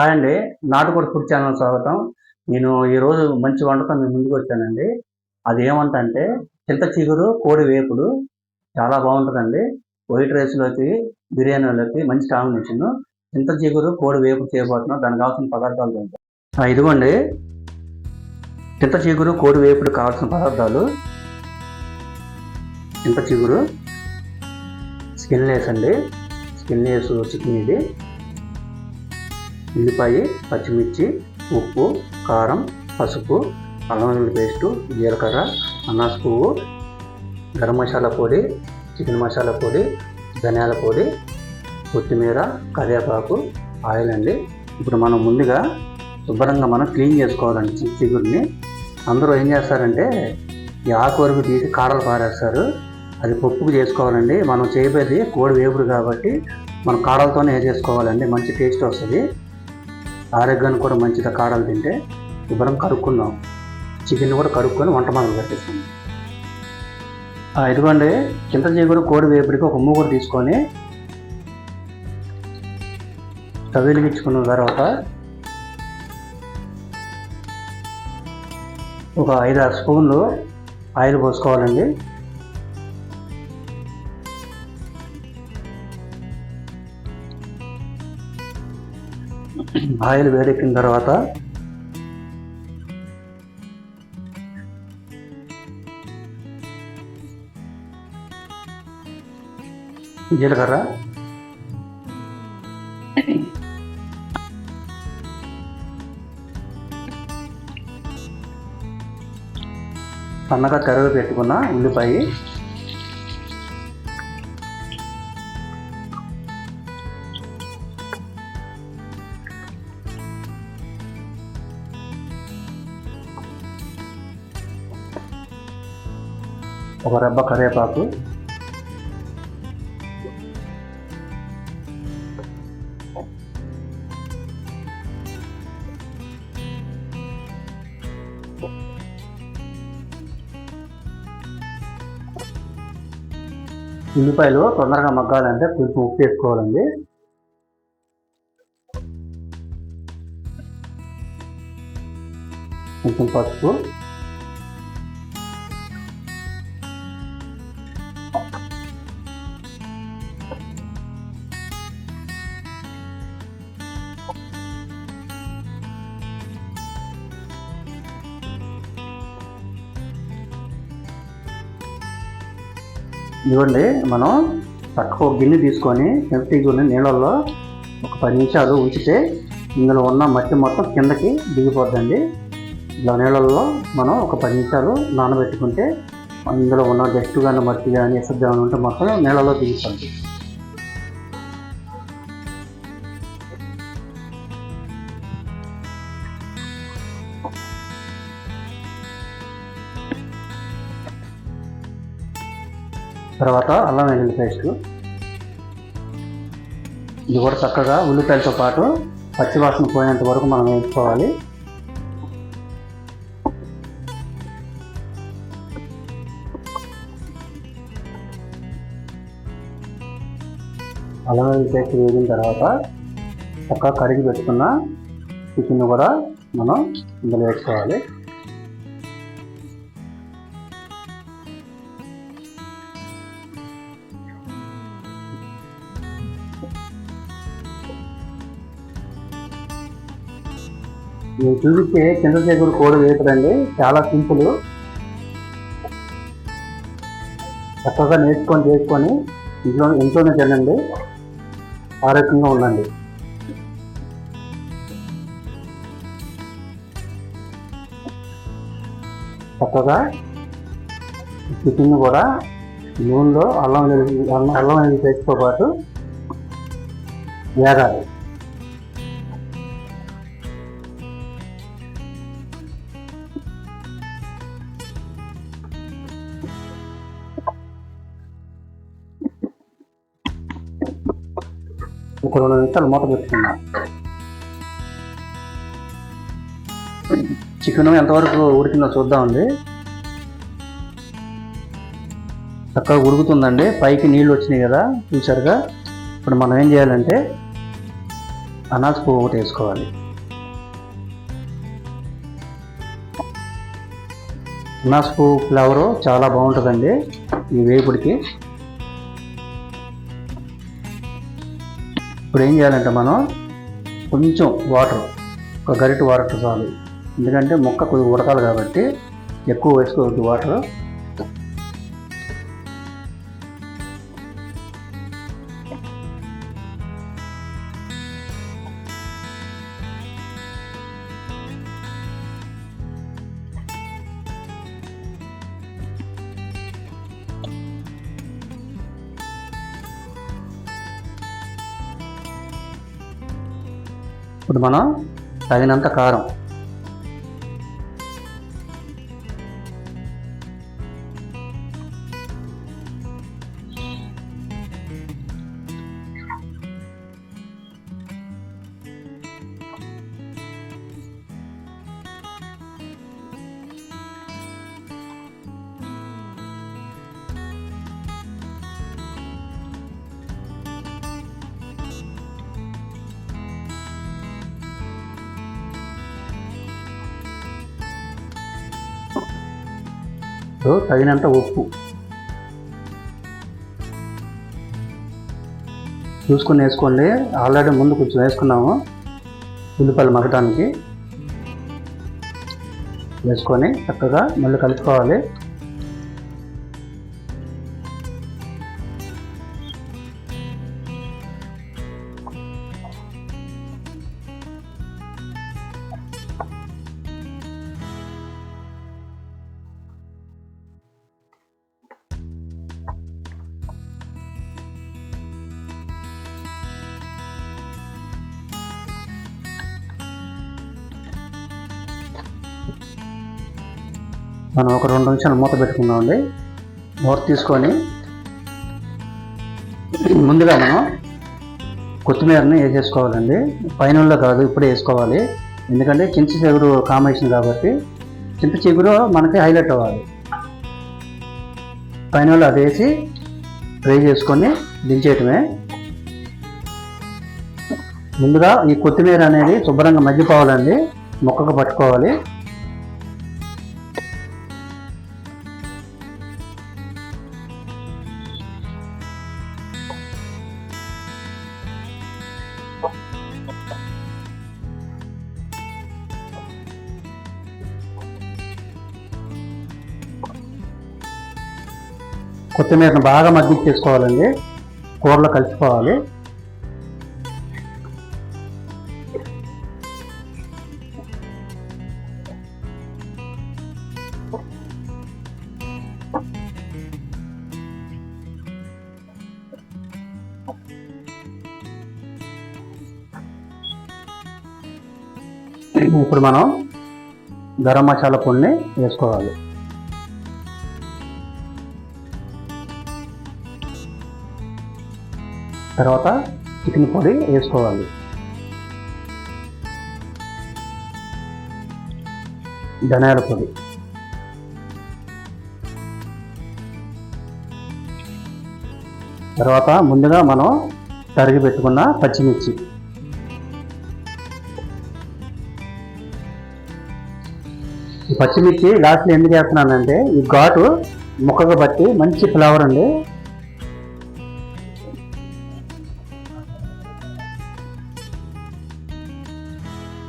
Hi అండి. నాటుకోడి food channel స్వాగతం. నేను ఈరోజు మంచి వంటకం మీ ముందుకు వచ్చానండి. అది ఏమంటే చింత చిగురు కోడి వేపుడు చాలా బాగుంటుందండి. వైట్ రైస్లోకి బిర్యానీలోకి మంచి కాంబినేషన్. చింత చిగురు కోడి వేపుడు చేయబోతున్నాం. దానికి కావాల్సిన పదార్థాలు ఏంటి? ఇదిగోండి చింత చిగురు కోడి వేపుడు కావాల్సిన పదార్థాలు: చింత చిగురు, స్కిన్లెస్ అండి, స్కిన్లెస్ చికెన్ ఇది, ఉల్లిపాయ, పచ్చిమిర్చి, ఉప్పు, కారం, పసుపు, అల్లం వెల్లుల్లి పేస్టు, జీలకర్ర, అనాస పువ్వు, గరం మసాలా పొడి, చికెన్ మసాలా పొడి, ధనియాల పొడి, కొత్తిమీర, కరివేపాకు, ఆయిల్ అండి. ఇప్పుడు మనం ముందుగా శుభ్రంగా క్లీన్ చేసుకోవాలండి చిగురిని. అందరూ ఏం చేస్తారంటే ఈ ఆకు వరకు తీసి కాడలు పారేస్తారు. అది పప్పుకు చేసుకోవాలండి. మనం చేయబోయేది కోడి వేపుడు కాబట్టి మనం కాడలతోనే చేసుకోవాలండి. మంచి టేస్ట్ వస్తుంది, ఆరోగ్యానికి కూడా మంచిది. కాడలు తింటే శుభ్రం కడుక్కుందాం. చికెన్ కూడా కడుక్కొని వంట మొదలు పెట్టేస్తాం. ఇదిగోండి చింత చిగురు కోడి వేపుడికి ఒక మూగుడు తీసుకొని స్టవ్ వెలిగించుకున్న తర్వాత ఒక 5-6 స్పూన్లు ఆయిల్ పోసుకోవాలండి. ఆయిల్ వేడెక్కిన తర్వాత జీలకర్ర, సన్నగా తరిగి పెట్టుకున్న ఉల్లిపాయ, ఒక రెబ్బ కరివేపాకు, ఉల్లిపాయలు తొందరగా మగ్గాలంటే కొంచెం ఉప్పు వేసుకోవాలండి. కొంచెం పసుపు, ఇవ్వండి. మనం పక్కకు ఒక గిన్నె తీసుకొని చింతచిగురిని నీళ్ళల్లో ఒక 10 నిమిషాలు ఉంచితే ఇందులో ఉన్న మట్టి మొత్తం కిందకి దిగిపోద్దండి. ఇలా నీళ్ళల్లో మనం ఒక 10 నిమిషాలు నానబెట్టుకుంటే ఇందులో ఉన్న డస్ట్ కానీ మట్టి కానీ ఎసరు కానీ ఉంటే మొత్తం నీళ్ళలో దిగిపోద్ది. తర్వాత అల్లం వెల్లుల్లి పేస్ట్, ఇది కూడా చక్కగా ఉల్లిపాయలతో పాటు పచ్చివాసన పోయేంత వరకు మనం వేసుకోవాలి. అల్లం వెల్లుల్లి పేస్ట్ వేగిన తర్వాత చక్కగా కడిగి పెట్టుకున్న చికెన్ కూడా మనం ఇందులో వేసుకోవాలి. నేను చూపించే చింత చిగురు కోడి వేపుడండి చాలా సింపుల్. చక్కగా నేర్చుకొని చేసుకొని ఇంట్లోనే తినండి, ఆరోగ్యంగా ఉండండి. చక్కగా చికెన్ కూడా నూనెలో అల్లం వెల్లుల్లి పేస్ట్తో పాటు వేగాలి. ఒక 2 నిమిషాలు మూత పెట్టుకున్నాం. చికెన్ ఎంతవరకు ఉడికిందో చూద్దామండి. చక్కగా ఉడుకుతుందండి, పైకి నీళ్ళు వచ్చినాయి కదా చూసారుగా. ఇప్పుడు మనం ఏం చేయాలంటే అనాస పువ్వు ఒకటి వేసుకోవాలి. అనాస పువ్వు ఫ్లేవరు చాలా బాగుంటుందండి ఈ వేపుడికి. ఇప్పుడు ఏం చేయాలంటే మనం కొంచెం వాటర్, ఒక గరిటె వాటర్ చాలు, ఎందుకంటే ముక్క కొద్దిగా ఉడకాలి కాబట్టి ఎక్కువ వేసుకోవద్దు వాటర్. ఇప్పుడు మనం తగినంత కారం, తగినంత ఉప్పు చూసుకొని వేసుకోండి. ఆల్రెడీ ముందు కొంచెం వేసుకున్నాము ఉల్లిపాయలు మగ్గడానికి. వేసుకొని చక్కగా మళ్ళీ కలుపుకోవాలి. మనం ఒక 2 నిమిషాలు మూత పెట్టుకుందామండి. మూత తీసుకొని ముందుగా మనం కొత్తిమీరని వేసేసుకోవాలండి. పైనల్లో కాదు, ఇప్పుడే వేసుకోవాలి. ఎందుకంటే చింత చిగురు కాంబినేషన్ కాబట్టి చింత చిగురు మనకి హైలైట్ అవ్వాలి. పైనల్లో అది వేసి ఫ్రై చేసుకొని దించేయటమే. ముందుగా ఈ కొత్తిమీర అనేది శుభ్రంగా మగ్గిపోవాలండి, ముక్కకు పట్టుకోవాలి. కొత్తిమీరను బాగా మగ్గించేసుకోవాలండి, కూరలో కలిసిపోవాలి. ఇప్పుడు మనం గరం మసాలా పొడిని వేసుకోవాలి. తర్వాత చికెన్ పొడి వేసుకోవాలి. ధనియాల పొడి, తర్వాత ముందుగా మనం తరిగి పెట్టుకున్న పచ్చిమిర్చి, ఈ పచ్చిమిర్చి లాస్ట్లో ఎందుకు వేస్తున్నానంటే ఈ ఘాటు ముక్కగా బట్టి మంచి ఫ్లేవర్ అండి.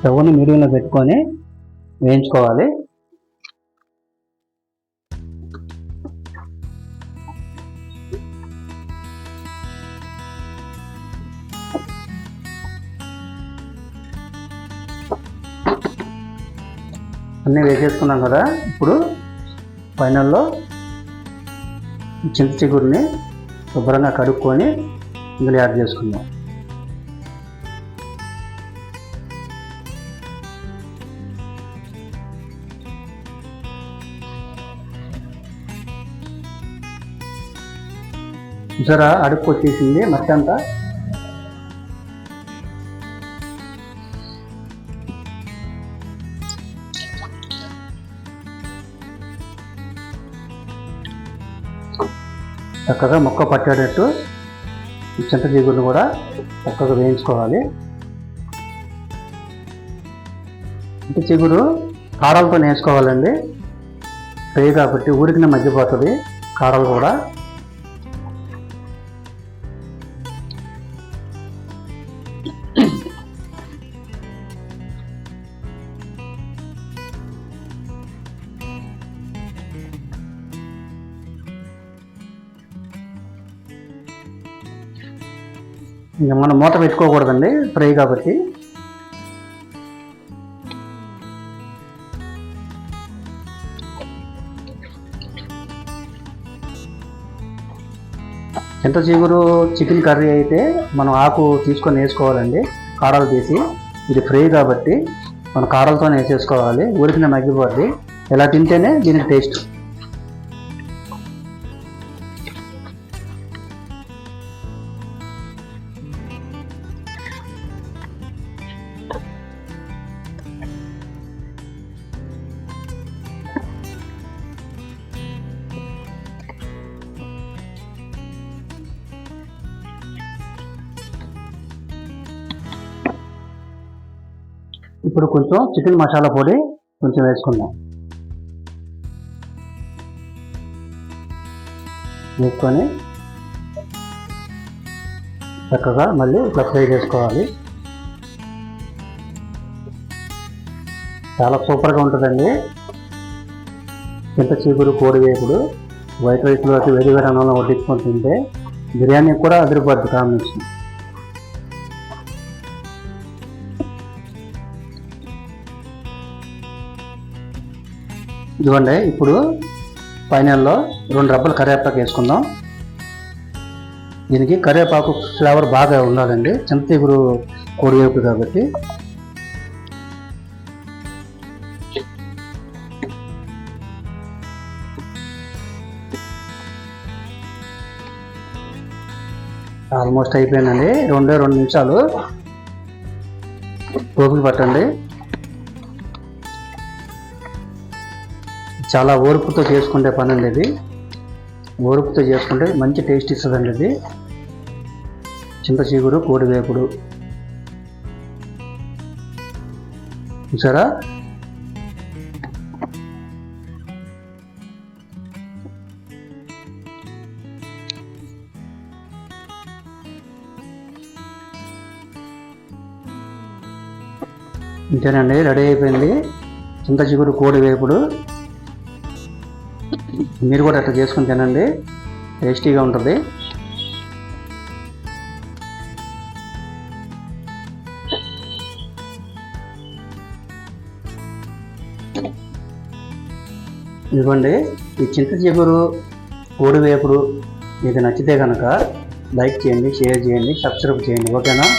స్టవ్ని మీడియంలో పెట్టుకొని వేయించుకోవాలి. అన్నీ వేసేసుకున్నాం కదా. ఇప్పుడు ఫైనల్లో చింత చిగురుని శుభ్రంగా కడుక్కొని ఇందులో యాడ్ చేసుకుందాం. చూసారా, అడుక్కు వచ్చేసింది మట్టి అంతా. చక్కగా ముక్క పట్టేటట్టు చింత చిగురును కూడా చక్కగా వేయించుకోవాలి. చింత చిగురు కారాలతో వేసుకోవాలండి. ఫ్రై కాబట్టి ఊరికినే మగ్గిపోతుంది కారాలు కూడా. ఇంకా మనం మూత పెట్టుకోకూడదండి ఫ్రై కాబట్టి. చింత చిగురు చికెన్ కర్రీ అయితే మనం ఆకు తీసుకొని వేసుకోవాలండి, కారాలు తీసి. ఇది ఫ్రై కాబట్టి మనం కారాలతోనే వేసేసుకోవాలి, ఊరికినే మగ్గిపోద్ది. ఇలా తింటేనే దీనికి టేస్ట్. ఇప్పుడు కొంచెం చికెన్ మసాలా పొడి కొంచెం వేసుకుందాం. వేసుకొని చక్కగా మళ్ళీ ఇట్లా ఫ్రై చేసుకోవాలి. చాలా సూపర్గా ఉంటుందండి చింత చిగురు కోడి వేపుడు. వైట్ రైస్లోకి వేడి వేడి అన్నంలో వడ్డించుకొని తింటే బిర్యానీ కూడా అదిరిపోద్ది కాంబినేషన్. ఇదిగోండి, ఇప్పుడు ఫైనల్లో 2 రెబ్బలు కరివేపాకు వేసుకుందాం. దీనికి కరివేపాకు ఫ్లేవర్ బాగా ఉండాలండి, చింత చిగురు కోడి వేపుడు కాబట్టి. ఆల్మోస్ట్ అయిపోయిందండి. 2 నిమిషాలు ఓపిక పట్టండి. చాలా ఓర్పుతో చేసుకుంటే పని అండి ఇది. ఓర్పుతో చేసుకుంటే మంచి టేస్ట్ ఇస్తుందండి ఇది చింత చిగురు కోడి వేపుడు. చూసారా? ఇంతేనండి, రెడీ అయిపోయింది చింత చిగురు కోడి వేపుడు. మీరు కూడా అట్లా చేసుకుని తినండి, టేస్టీగా ఉంటుంది. ఇదిగోండి, ఈ చింత చిగురు కోడి వేపుడు మీకు నచ్చితే కనుక లైక్ చేయండి, షేర్ చేయండి, సబ్స్క్రైబ్ చేయండి. ఓకేనా?